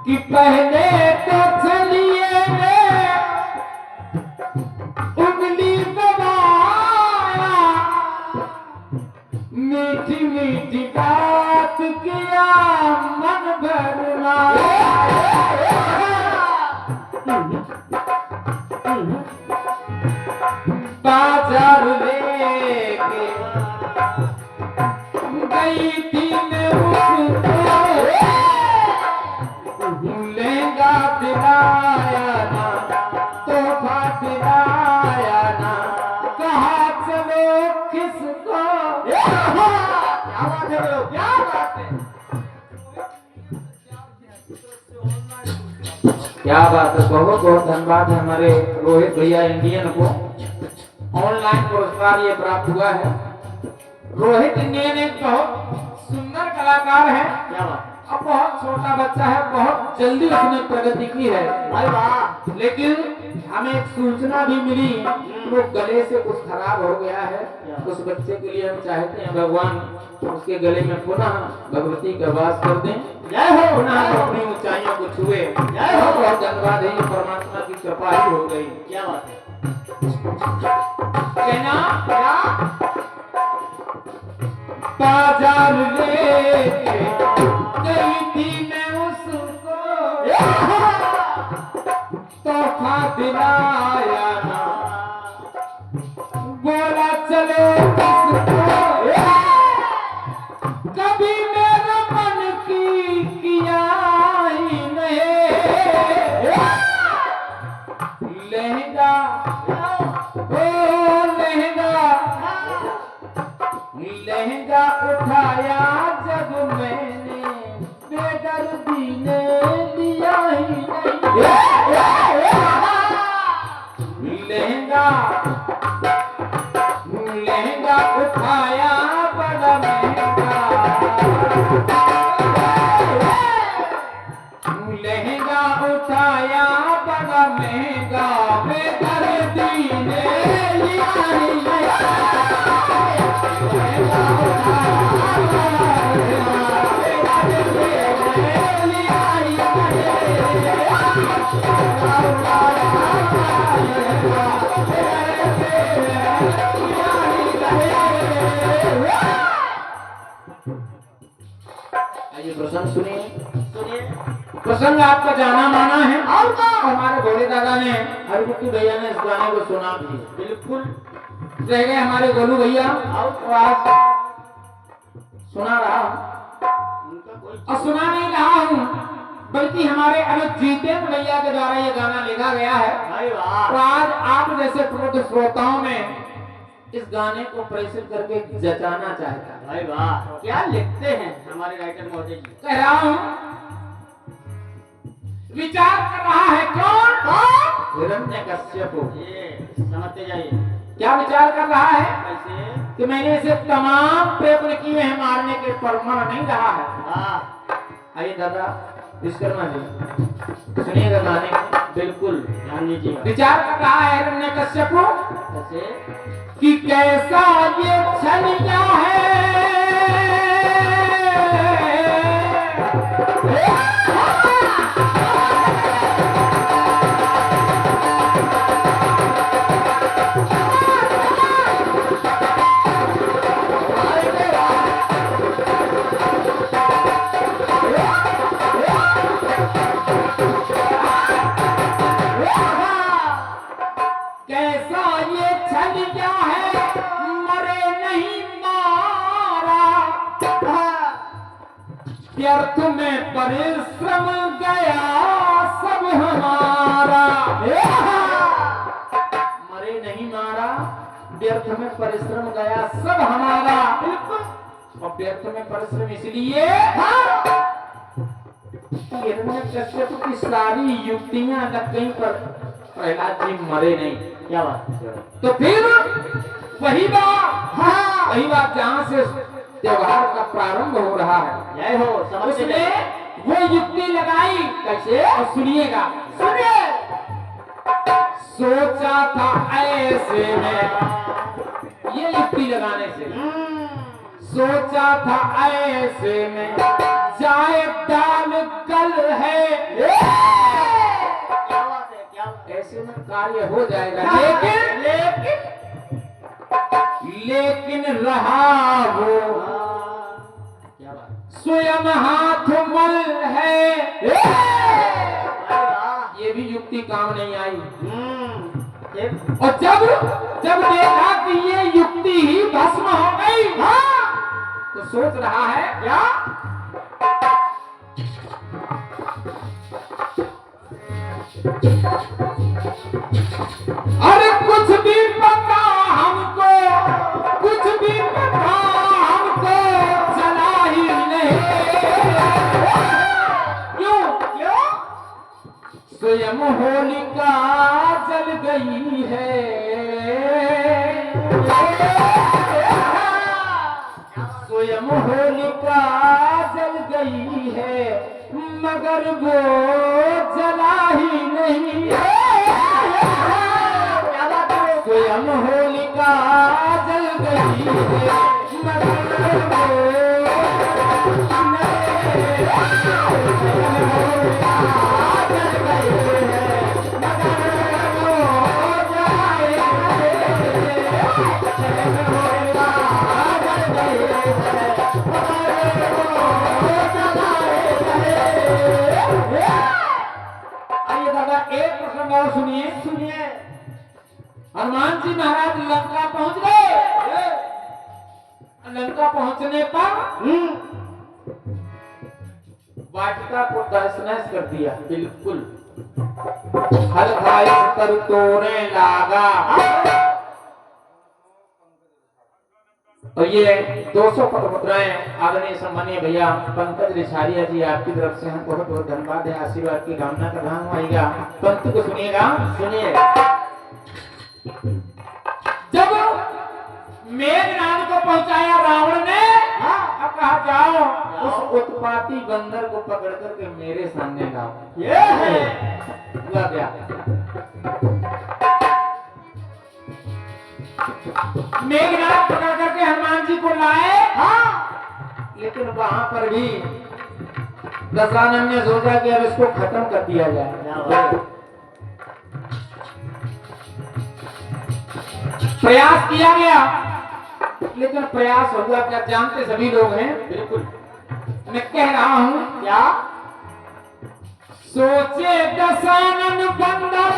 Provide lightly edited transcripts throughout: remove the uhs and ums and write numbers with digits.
कि पहले तो चलिए उंगली दबाया, मीठी मीठी बात किया, मन भरना बाजार लेके गई थी मैं उसको, लहंगा दिलाया ना, तोहफा दिलाया ना, कहा चलो किसको। क्या बात है लोग, क्या बात है, क्या बात है। बहुत बहुत धन्यवाद है हमारे रोहित भैया इंडियन को, ऑनलाइन पुरस्कार ये प्राप्त हुआ है। रोहित इंडियन एक बहुत सुंदर कलाकार है, क्या बात, अब बहुत छोटा बच्चा है, बहुत जल्दी उसने प्रगति की है भाई वाह। लेकिन हमें एक सूचना भी मिली, वो गले से कुछ खराब हो गया है, उस बच्चे के लिए हम चाहते हैं भगवान उसके गले में पुनः भगवती का वास कर दें, जय हो, पुनः अपनी ऊंचाइयों को छुए, जय हो। बहुत धन्यवाद है, ये परमात्मा की कृपा ही हो गई, क्या बात है। कहना क्या बाजार लेके गई थी मैं उसको, तोहफा दिलाया ना, बोला चलो किसको, कभी मेरे मन की किया ही नहीं, लहंगा ओ लहंगा, लहंगा उठाया जब मैंने, बेदर्दी ने लिया ही नहीं, लहंगा लहंगा उठाया बड़ा महंगा, लहंगा उठाया बड़ा महंगा, बेदर्दी ने लिया ही नहीं। आइए प्रसंग सुनिए, प्रसंग आपका जाना माना है, और हमारे भोले दादा ने, हरिपुट्टी भैया ने इस गाने को सुना भी, बिल्कुल रह गए हमारे गोलू भैया, और आज सुना रहा और सुना नहीं रहा हूँ, बल्कि हमारे अनुज जितेंद्र भैया के द्वारा ये गाना लिखा गया है। तो आज आप जैसे प्रोत श्रोताओं में इस गाने को प्रेषित करके जचाना चाहता है। भाई वाह, क्या लिखते हैं हमारे राइटर महोदय जी। कह रहा हूँ, विचार कर रहा है कौन, हिरण्यकश्यप, समझते जाइए, क्या विचार कर रहा है, कैसे कि मैंने इसे तमाम प्रयत्न किए हैं मारने के, पर मर नहीं रहा है। आइए दादा विश्वकर्मा जी सुनिएगा गाने, बिल्कुल ध्यान दीजिए। विचार कर रहा है हिरण्यकश्यप कि कैसा ये छलिया है, व्यर्थ में परिश्रम गया सब हमारा, मरे नहीं मारा, व्यर्थ में परिश्रम गया सब हमारा, बिल्कुल। और व्यर्थ में परिश्रम इसलिए हिरण्यकश्यप की सारी युक्तियां लग गई, पर प्रहलाद जी मरे नहीं। क्या बात, तो फिर वही बात जहां से त्योहार का प्रारंभ हो रहा है, जय हो, उसने वो युक्ति लगाई, कैसे, और सुनिएगा, सुनिए। सोचा था ऐसे में, ये युक्ति लगाने से सोचा था ऐसे में जाए कार्य हो जाएगा, लेकिन रहा वो स्वयं हाथ मल है। ये भी युक्ति काम नहीं आई। और जब देखा कि ये युक्ति ही भस्म हो गई, तो सोच रहा है क्या, अरे कुछ भी पता हमको, कुछ भी पता हमको चला ही नहीं। क्यों स्वयं होलिका जल गई है, स्वयं होलिका जल गई है, मगर वो जला ही नहीं है। स्वयं होलिका जल गई है, मगर वो सुनिए। हनुमान जी महाराज लंका पहुंच गए। लंका पहुंचने पर वाटिका को तहस-नहस कर दिया, बिल्कुल हल कर तोड़ने लगा। और ये 200 पदमुद्राएं आदरणीय सम्मानीय भैया पंकज रिछारिया जी, आपकी तरफ से हम बहुत बहुत धन्यवाद है, आशीर्वाद की कामना कर रहा हूँ। आइएगा पंक्ति को सुनिएगा। सुनिए, जब मेघनाद को पहुंचाया रावण ने, अब कहा जाओ उस उत्पाती बंदर को पकड़ करके मेरे सामने लाओ। ये है हुआ क्या, मेघनाद पकड़ करके हनुमान जी को लाए। लेकिन वहां पर भी दशानन ने सोचा कि अब इसको खत्म कर दिया जाए। प्रयास किया गया, लेकिन प्रयास हुआ क्या जानते सभी लोग हैं। बिल्कुल मैं कह रहा हूं क्या, सोचे दशानन बंदर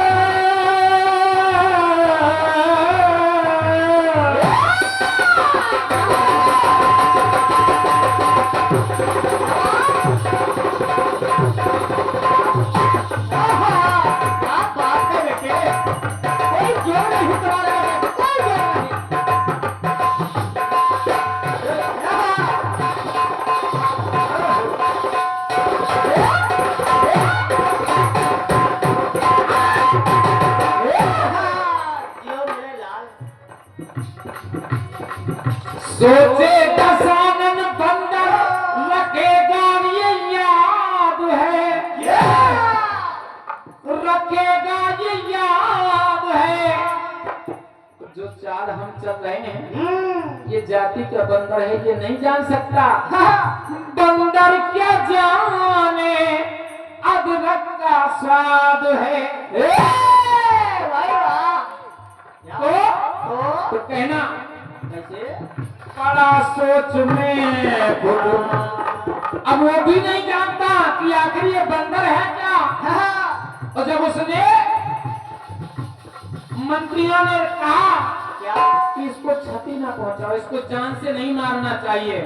सोचे दशानन बंदर रखेगा ये याद है, रखेगा ये याद है। जो चाल हम चल रहे हैं ये जाति का बंदर है, ये नहीं जान सकता। बंदर क्या जाने अदरक का स्वाद है। तो कहना कैसे, बड़ा सोच में खुद, अब वो भी नहीं जानता कि आखिर ये बंदर है क्या। और जब उसने मंत्रियों ने कहा क्या कि इसको क्षति ना पहुंचाओ, इसको जान से नहीं मारना चाहिए,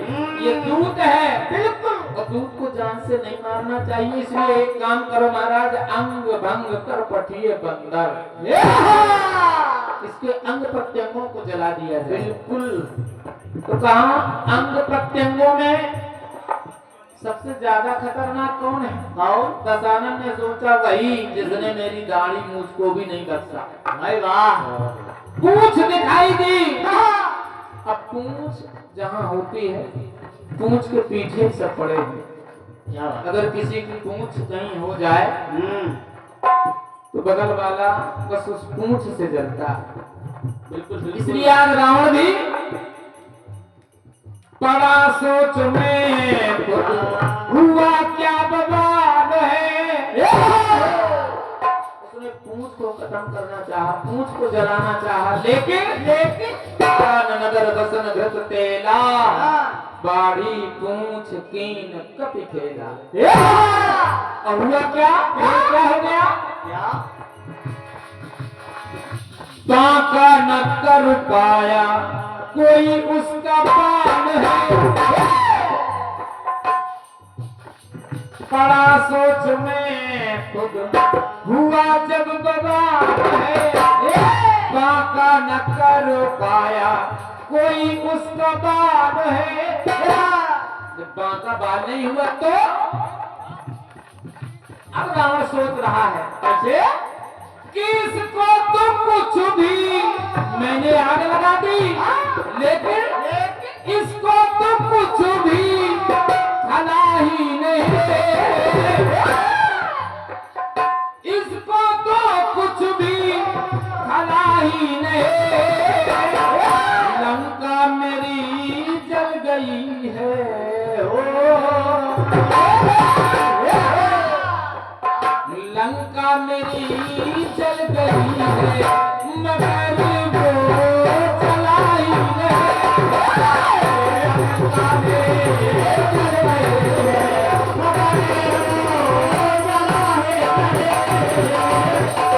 ये दूत है, बिल्कुल, और दूत को जान से नहीं मारना चाहिए, इसलिए एक काम करो महाराज, अंग भंग कर पठिए बंदर, इसके अंग प्रत्यंगों को जला दिया जाए। बिल्कुल। तो कहा अंग प्रत्यंगों में सबसे ज्यादा खतरनाक कौन है? दशानन ने सोचा वही जिसने मेरी दाढ़ी मूछ को भी नहीं बख्शा। भाई वाह, पूंछ दिखाई दी। अब पूंछ जहाँ होती है, पूंछ के पीछे सब पड़े हैं। अगर किसी की पूंछ कहीं हो जाए तो बगल वाला बस उस पूंछ से जलता। बिल्कुल, इसलिए आज रावण भी बड़ा सोच में हुआ क्या बवाल है। उसने पूंछ को खत्म करना चाहा, पूंछ को जलाना चाहा, लेकिन नगर बसन घृत तेला, बाढ़ी पूंछ कीन कपि खेला। और हुआ क्या? क्या हो गया? बांका न कर पाया कोई उसका बाल है, पड़ा सोच में खुद हुआ जब बवाल है। बांका न कर पाया कोई उसका बाल है, जब बांका बाल नहीं हुआ तो अब रावण सोच रहा है कैसे कि इसको तो कुछ भी मैंने आग लगा दी, लेकिन इसको तो कुछ भी भला ही नहीं, इसको तो कुछ भी भला ही नहीं। लंका मेरी जल गई है हो, लंका मेरी जल गई है, मगर वो जलाई नहीं। लंका मेरी जल गई है, मगर वो जलाई नहीं।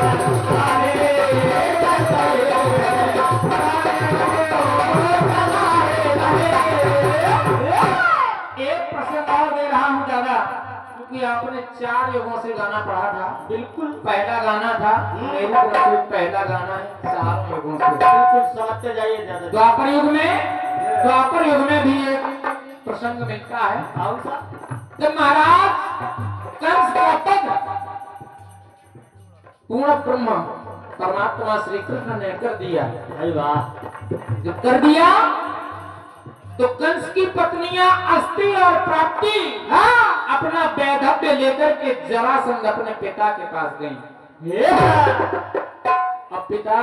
लंका मेरी जल गई है, एक प्रश्न और दे रहा हूँ दादा, क्योंकि आपने 4 युगों से गाना पढ़ा था। बिल्कुल पहला गाना था, मेरी तरफ से पहला गाना है 4 युगों से। बिल्कुल समझते जाइए दादा। द्वापर युग में भी एक प्रसंग मिलता है, जब महाराज कंस का पद पूर्ण ब्रह्म परमात्मा श्री कृष्ण ने कर दिया। जब कर दिया तो कंस की पत्नियां अस्ति और प्राप्ति अपना वैधव्य लेकर के जरासंध अपने पिता के पास गई। अब पिता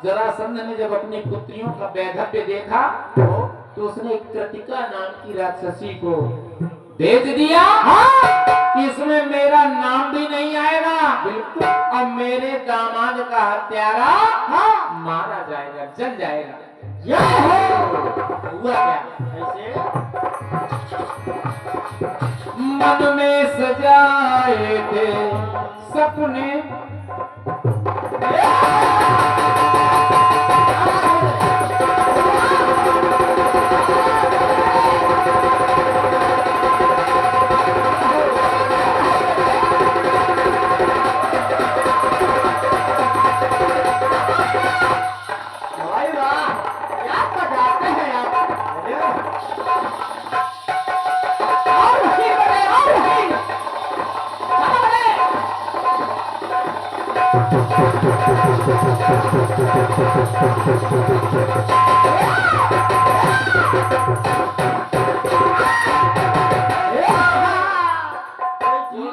जरासंध ने जब अपनी पुत्रियों का वैधव्य देखा तो उसने कृतिका नाम की राक्षसी को भेज दिया कि इसमें मेरा नाम भी नहीं आएगा, बिल्कुल, और मेरे दामाद का हत्यारा मारा जाएगा, जल जाएगा। हुआ क्या? ऐसे मन में सजाए थे सपने,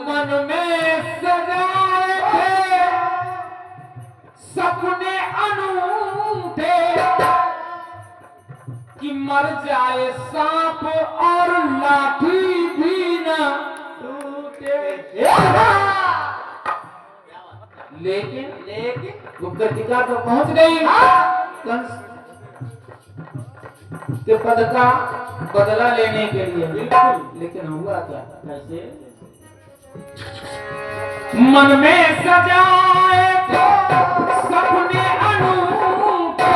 मन में सजाए थे सपने अनूठे कि मर जाए सांप और लाठी भी न टूटे। लेकिन वो कृतिका तो पहुंच गई कंस के पद का बदला लेने के लिए, बिल्कुल, लेकिन हुआ क्या? कैसे? मन में सजाए तो सपने अनूठे,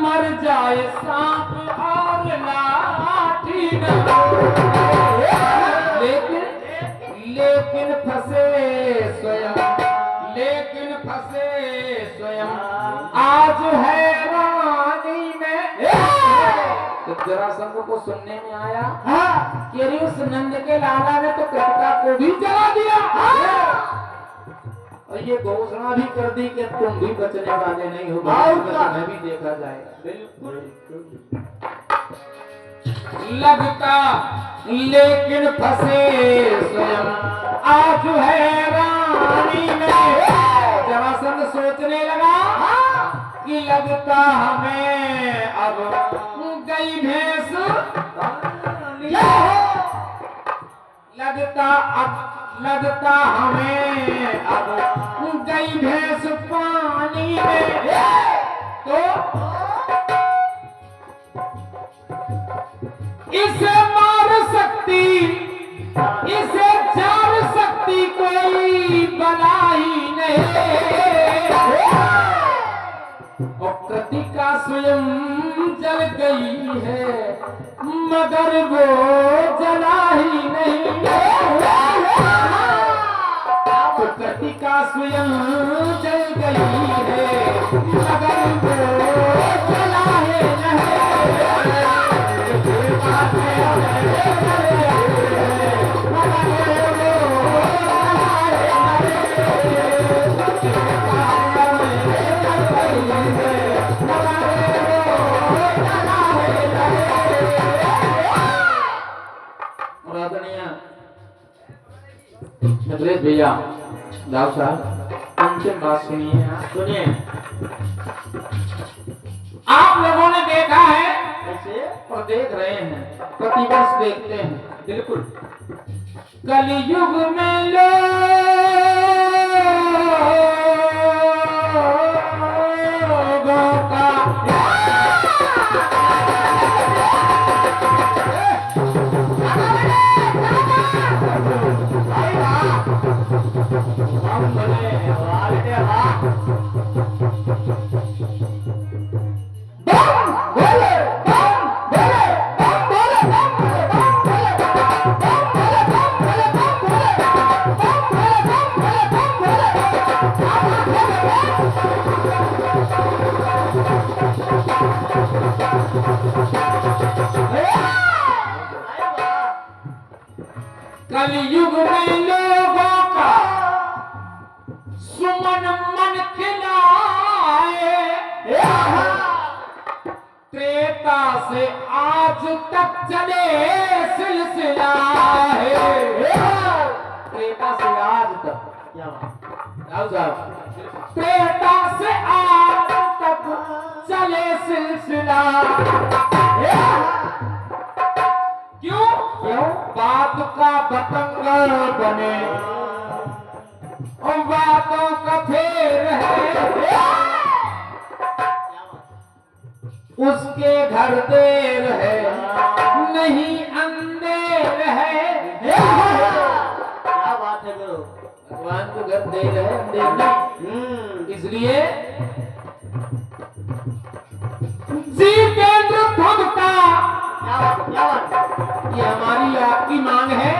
मर जाए सांप और लाठी न टूटे। लेकिन फंसे स्वयं आज है रानी में। तो जरासंध को सुनने में आया कि अरे उस नंद के लाला ने तो कृतिका को भी जला दिया, और ये घोषणा भी कर दी कि तुम भी बचने वाले नहीं हो, तुम्हें भी देखा जाएगा। बिल्कुल लगता, लेकिन फंसे स्वयं आज है रानी में। जरासंध सोचने लगा कि लगता हमें अब गई भैंस, लगता हमें अब गई भैंस पानी में, तो इसे मार सकती, इसे जार सकती कोई बला ही नहीं। और कृतिका स्वयं जल गई है मगर वो जला ही नहीं। तो कृतिका स्वयं जल गई है मगर वो जला ही नहीं। नटरेश भैया, दाऊ साहब, अंतिम बात सुनिए। सुनिए, आप लोगों ने देखा है और देख रहे हैं, प्रतिवर्ष देखते हैं। बिल्कुल, कलियुग में लोगों का कलियुग में लोगों का सुमन मन खिलाए, त्रेता से आज तक चले सिलसिला है। त्रेता से आज तक, त्रेता से आज तक चले सिलसिला। क्यों? बात का बतंगड़ बने और बातों का फेर है, उसके घर देर है नहीं अंधेर है। क्या बात है गुरु, भगवान को घर देर है अंधेर नहीं। इसलिए जितेंद्र थमता, क्या बात, ये हमारी आपकी मांग है।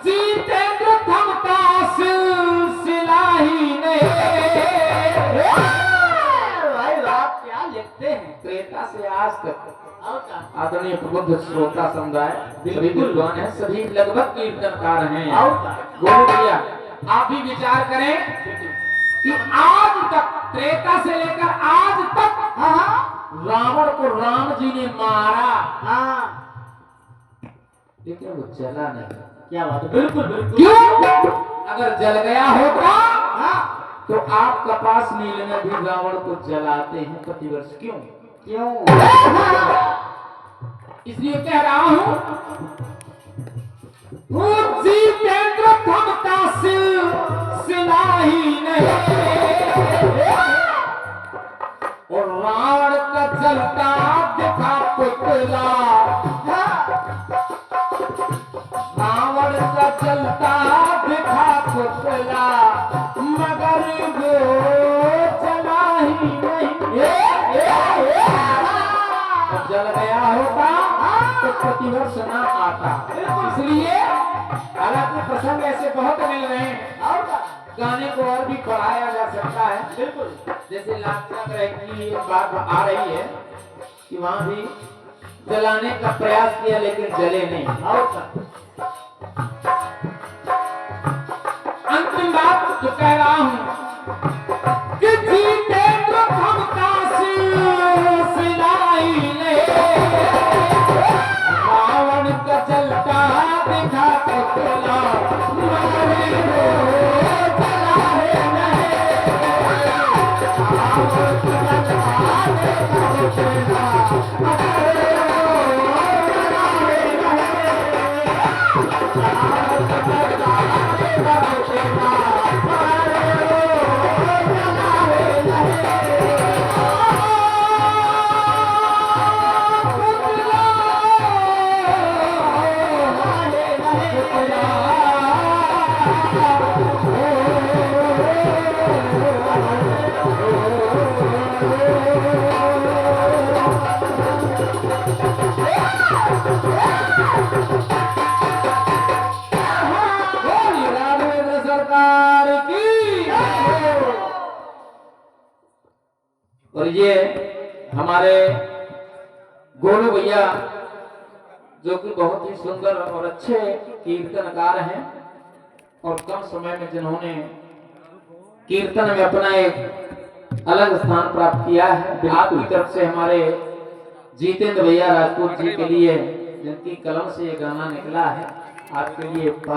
जितेंद्र थमता सिलसिला ही नहीं। भाई बात क्या लिखते हैं, त्रेता से आज तक आदरणीय प्रबुद्ध श्रोता समुदाय सभी विद्वान है, सभी लगभग कीर्तनकार हैं। गोलू भैया, आप भी विचार करें कि आज तक, त्रेता से लेकर आज तक रावण को राम जी ने मारा, लेकिन वो जला नहीं। क्या बात है, बिल्कुल बिल्कुल। क्यों? अगर जल गया होता तो आप कपास नील में भी रावण को जलाते हैं प्रतिवर्ष। क्यों? क्यों? इसलिए कह रहा हूं, जितेंद्र थमता सिलसिला ही नहीं। और रावण का जलता दिखा पुतला, रावण का जलता दिखा पुतला मगर वो जला ही नहीं। जल गया होता तो प्रतिवर्ष ना आता। इसलिए हालांकि प्रसंग ऐसे बहुत मिल रहे हैं, गाने को और भी बढ़ाया जा सकता है। बिल्कुल, जैसे लाक्षणिक रहे की बात आ रही है कि वहां भी जलाने का प्रयास किया लेकिन जले नहीं। अंतिम बात तो कह रहा हूं कि जितेंद्र थमता सिलसिला ही नहीं। रावण का जलता दिखा पुतला मगर वो जला है नहीं। रावण का जलता दिखा पुतला मगर वो जला है नहीं। बोलिए राघवेंद्र सरकार की। और ये हमारे गोलू भैया जो कि बहुत ही सुंदर और अच्छे कीर्तनकार हैं और कम समय में जिन्होंने कीर्तन में अपना एक अलग स्थान प्राप्त किया है। आपकी तरफ से हमारे जितेंद्र भैया राजपूत जी के लिए जिनकी कलम से ये गाना निकला है, आपके लिए